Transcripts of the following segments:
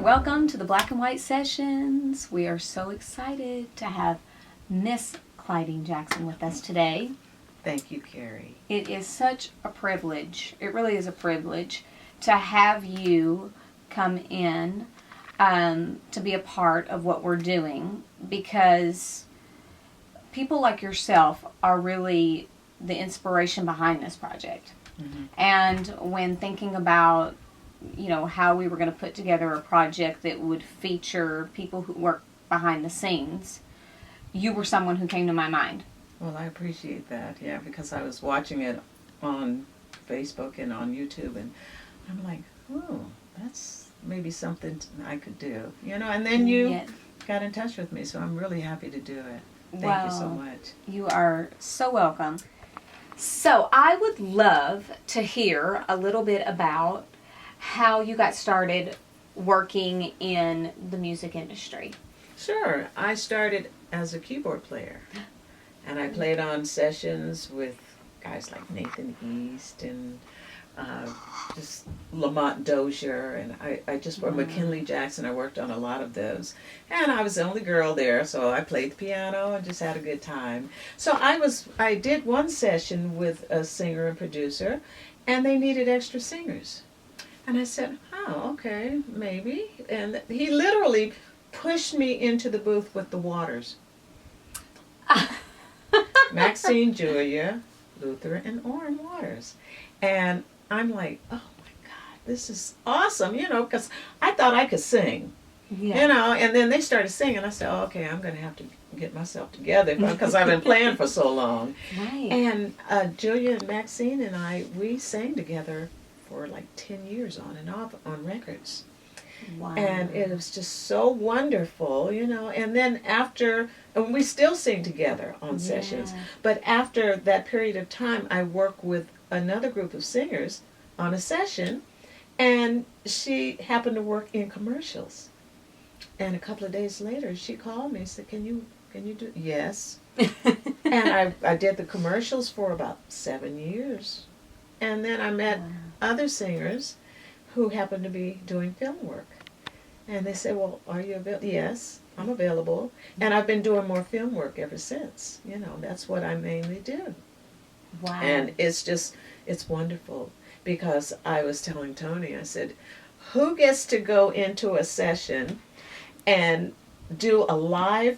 welcome to the Black and White Sessions. We are so excited to have Miss Clydene Jackson with us today. Thank you, Keri. It is such a privilege, it really is a privilege, to have you come in to be a part of what we're doing, because people like yourself are really the inspiration behind this project. Mm-hmm. And when thinking about how we were going to put together a project that would feature people who work behind the scenes, you were someone who came to my mind. Well, I appreciate that, yeah, because I was watching it on Facebook and on YouTube, and I'm like, oh, that's maybe something I could do, and then you got in touch with me, so I'm really happy to do it. Thank you so much. You are so welcome. So I would love to hear a little bit about how you got started working in the music industry. Sure. I started as a keyboard player, and I played on sessions with guys like Nathan East and just Lamont Dozier, and I just worked McKinley Jackson. I worked on a lot of those, and I was the only girl there, so I played the piano and just had a good time. So I did one session with a singer and producer, and they needed extra singers. And I said, oh, okay, maybe. And he literally pushed me into the booth with the Waters. Maxine, Julia, Luther, and Orrin Waters. And I'm like, oh my God, this is awesome, because I thought I could sing. Yeah. And then they started singing. I said, oh, okay, I'm going to have to get myself together because I've been playing for so long. Right. And Julia and Maxine and we sang together for like 10 years on and off on records. Wow. And it was just so wonderful, and then and we still sing together on sessions, but after that period of time, I worked with another group of singers on a session, and she happened to work in commercials. And a couple of days later, she called me and said, can you do? Yes. And I did the commercials for about 7 years. And then I met other singers who happened to be doing film work. And they said, well, are you available? Yes, I'm available. And I've been doing more film work ever since. That's what I mainly do. Wow. And it's wonderful, because I was telling Tony, I said, who gets to go into a session and do a live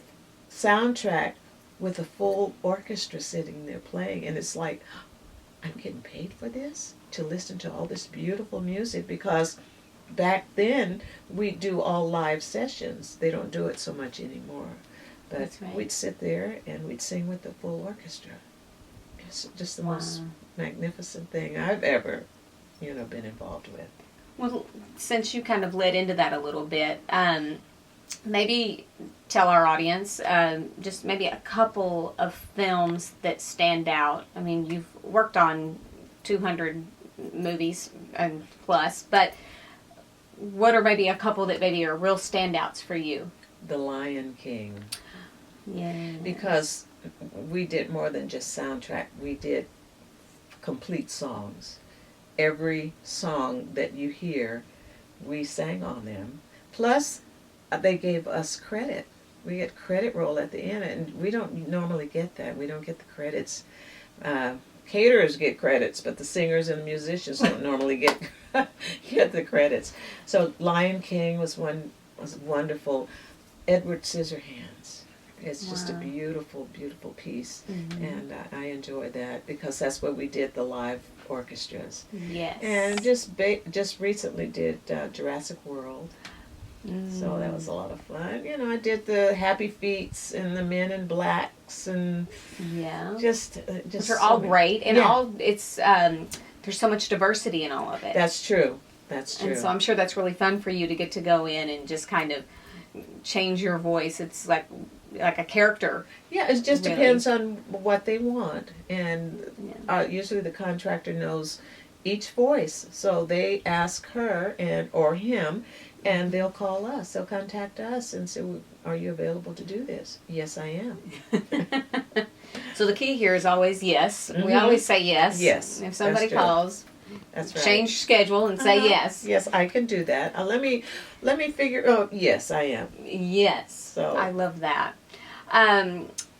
soundtrack with a full orchestra sitting there playing? And it's like, I'm getting paid for this, to listen to all this beautiful music, because back then we do all live sessions. They don't do it so much anymore. But That's right. We'd sit there and we'd sing with the full orchestra. It's just the most magnificent thing I've ever, been involved with. Well, since you kind of led into that a little bit, maybe tell our audience just maybe a couple of films that stand out. I mean, you've worked on 200 movies and plus, but what are maybe a couple that maybe are real standouts for you? The Lion King. Yeah. Because we did more than just soundtrack. We did complete songs. Every song that you hear, we sang on them. Plus, they gave us credit. We get credit roll at the end, and we don't normally get that. We don't get the credits. Caterers get credits, but the singers and the musicians don't normally get the credits. So Lion King was wonderful. Edward Scissorhands. It's just a beautiful, beautiful piece, and I enjoy that because that's where we did the live orchestras. Yes. And just recently did Jurassic World. So that was a lot of fun. I did the Happy Feets and the Men in Blacks, and just which are all great, and all it's there's so much diversity in all of it. That's true. That's true. And so I'm sure that's really fun for you to get to go in and just kind of change your voice. It's like a character. Yeah, it just depends on what they want, and usually the contractor knows each voice, so they ask her or him. And they'll call us. They'll contact us and say, are you available to do this? Yes, I am. So the key here is always yes. We always say yes. Yes. If somebody calls. That's right. change your schedule and say yes. Yes, I can do that. Let me figure. Oh, yes, I am. Yes. So I love that.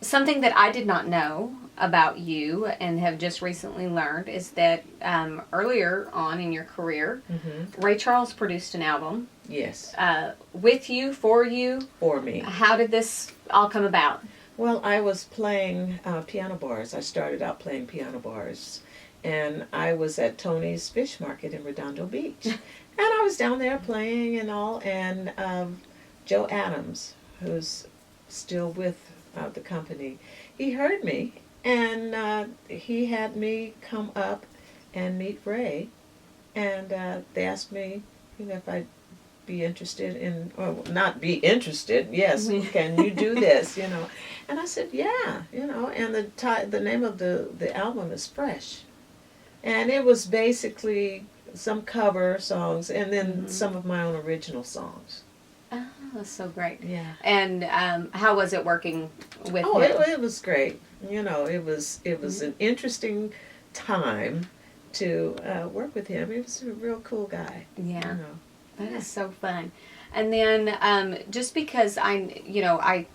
Something that I did not know about you and have just recently learned is that earlier on in your career, Ray Charles produced an album. Yes. With you, for you. For me. How did this all come about? Well, I was playing piano bars. I started out playing piano bars. And I was at Tony's Fish Market in Redondo Beach. And I was down there playing and all. And Joe Adams, who's still with the company, he heard me. And he had me come up and meet Ray. And they asked me, if I'd be interested in, or not be interested, yes, can you do this, And I said, yeah, and the name of the album is Fresh. And it was basically some cover songs and then some of my own original songs. Oh, that's so great. Yeah. And how was it working with him? It was great. It was an interesting time to work with him. He was a real cool guy. Yeah. That is so fun. And then just because I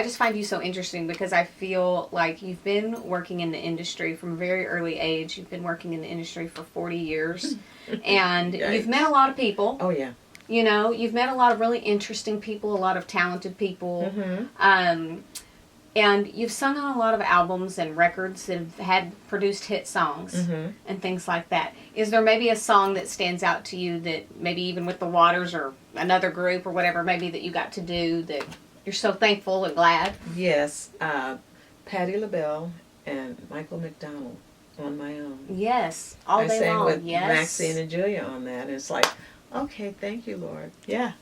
just find you so interesting because I feel like you've been working in the industry from a very early age. You've been working in the industry for 40 years. And you've met a lot of people. Oh, yeah. You've met a lot of really interesting people, a lot of talented people. And you've sung on a lot of albums and records that have had produced hit songs and things like that. Is there maybe a song that stands out to you that maybe even with the Waters or another group or whatever maybe that you got to do that you're so thankful and glad? Yes. Patti LaBelle and Michael McDonald, On My Own. Yes. All day long. I sang with yes. Maxine and Julia on that. And it's like, okay, thank you, Lord. Yeah.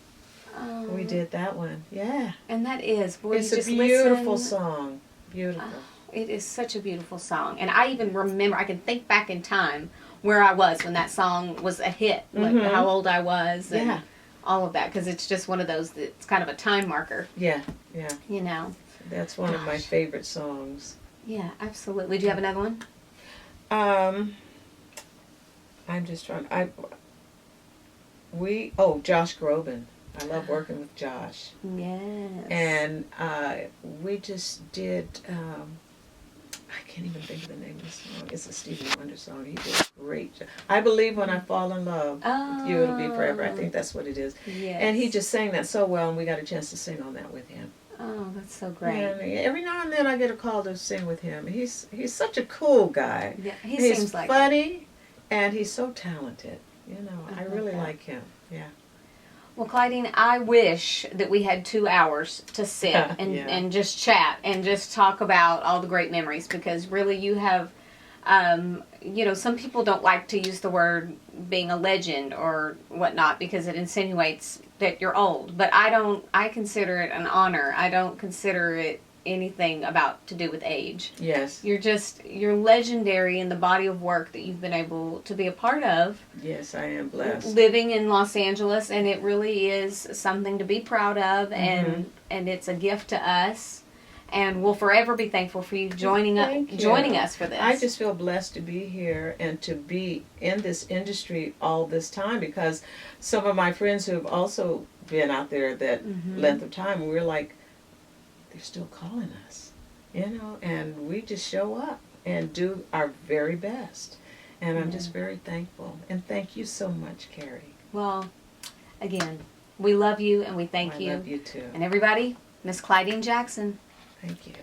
We did that one. Yeah. And that is. Boy, it's a beautiful song. Beautiful. It is such a beautiful song. And I even remember, I can think back in time where I was when that song was a hit. Like how old I was. And all of that. Because it's just one of those that's kind of a time marker. Yeah. That's one of my favorite songs. Yeah, absolutely. Do you have another one? I'm just trying. Josh Groban. I love working with Josh. Yes. And we just did, I can't even think of the name of the song. It's a Stevie Wonder song. He did a great job. I Believe When I Fall in Love with You, It'll Be Forever. I think that's what it is. Yes. And he just sang that so well, and we got a chance to sing on that with him. Oh, that's so great. And every now and then I get a call to sing with him. He's such a cool guy. Yeah, he's seems like funny, and he's so talented. I really like him. Yeah. Well, Clydene, I wish that we had 2 hours to sit and just chat and just talk about all the great memories because really you have, some people don't like to use the word being a legend or whatnot because it insinuates that you're old. But I consider it an honor. I don't consider it anything about to do with age. Yes. You're legendary in the body of work that you've been able to be a part of. Yes, I am blessed. Living in Los Angeles, and it really is something to be proud of, and it's a gift to us. And we'll forever be thankful for you joining us for this. I just feel blessed to be here and to be in this industry all this time because some of my friends who have also been out there that length of time, we're like, they're still calling us, and we just show up and do our very best. And I'm just very thankful. And thank you so much, Keri. Well, again, we love you and we thank you. I love you too. And everybody, Miss Clydene Jackson. Thank you.